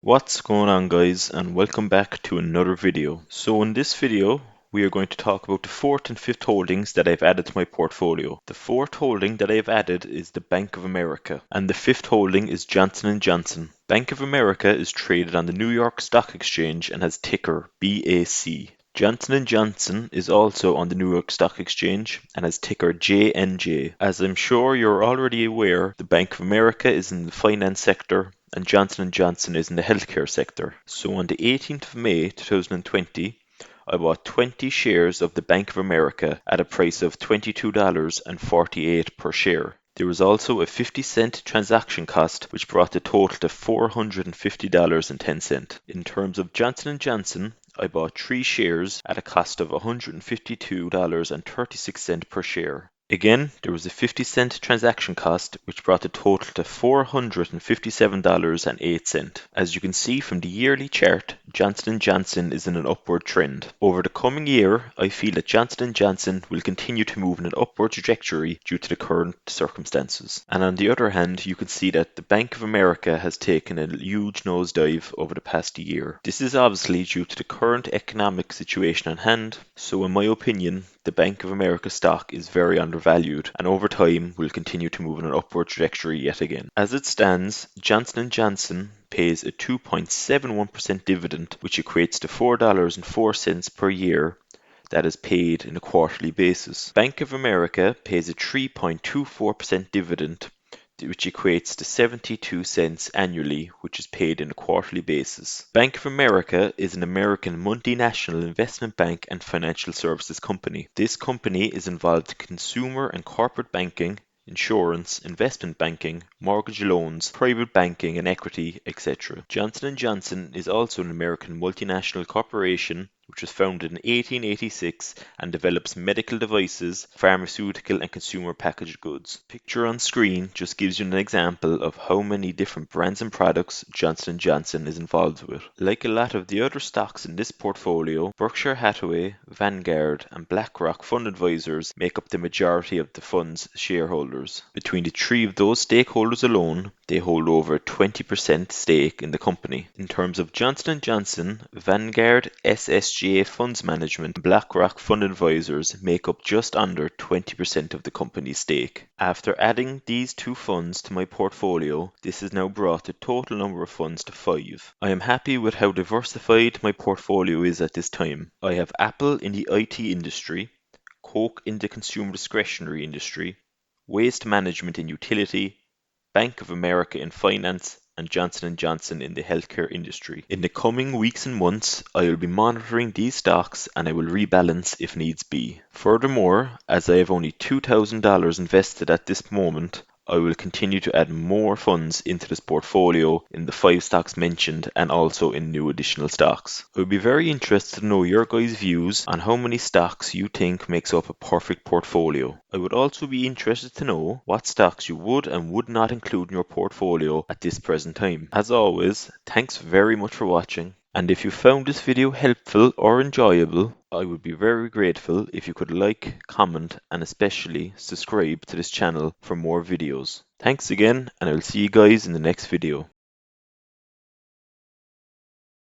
What's going on, guys, and welcome back to another video. So in this video we are going to talk about the fourth and fifth holdings that I've added to my portfolio. The fourth holding that I've added is the Bank of America, and the fifth holding is Johnson & Johnson. Bank of America is traded on the New York Stock Exchange and has ticker BAC. Johnson & Johnson is also on the New York Stock Exchange and has ticker JNJ. As I'm sure you're already aware, the Bank of America is in the finance sector and Johnson & Johnson is in the healthcare sector. So on the 18th of May 2020, I bought 20 shares of the Bank of America at a price of $22.48 per share. There was also a 50-cent transaction cost, which brought the total to $450.10. In terms of Johnson & Johnson, I bought 3 shares at a cost of $152.36 per share. Again, there was a 50-cent transaction cost, which brought the total to $457.08. As you can see from the yearly chart, Johnson & Johnson is in an upward trend. Over the coming year, I feel that Johnson & Johnson will continue to move in an upward trajectory due to the current circumstances. And on the other hand, you can see that the Bank of America has taken a huge nosedive over the past year. This is obviously due to the current economic situation on hand, so in my opinion, the Bank of America stock is very undervalued and over time will continue to move in an upward trajectory yet again. As it stands, Johnson & Johnson pays a 2.71% dividend, which equates to $4.04 per year that is paid in a quarterly basis. Bank of America pays a 3.24% dividend, which equates to 72 cents annually, which is paid in a quarterly basis. Bank of America is an American multinational investment bank and financial services company. This company is involved in consumer and corporate banking, insurance, investment banking, mortgage loans, private banking and equity, etc. Johnson & Johnson is also an American multinational corporation which was founded in 1886 and develops medical devices, pharmaceutical and consumer packaged goods. The picture on screen just gives you an example of how many different brands and products Johnson & Johnson is involved with. Like a lot of the other stocks in this portfolio, Berkshire Hathaway, Vanguard and BlackRock fund advisors make up the majority of the fund's shareholders. Between the three of those stakeholders alone, they hold over a 20% stake in the company. In terms of Johnson & Johnson, Vanguard, SSGA Funds Management, and BlackRock Fund Advisors make up just under 20% of the company's stake. After adding these two funds to my portfolio, this has now brought the total number of funds to 5. I am happy with how diversified my portfolio is at this time. I have Apple in the IT industry, Coke in the consumer discretionary industry, Waste Management in utility, Bank of America in finance, and Johnson & Johnson in the healthcare industry. In the coming weeks and months, I will be monitoring these stocks and I will rebalance if needs be. Furthermore, as I have only $2,000 invested at this moment, I will continue to add more funds into this portfolio in the 5 stocks mentioned and also in new additional stocks. I would be very interested to know your guys' views on how many stocks you think makes up a perfect portfolio. I would also be interested to know what stocks you would and would not include in your portfolio at this present time. As always, thanks very much for watching. And if you found this video helpful or enjoyable, I would be very grateful if you could like, comment, and especially subscribe to this channel for more videos. Thanks again, and I will see you guys in the next video.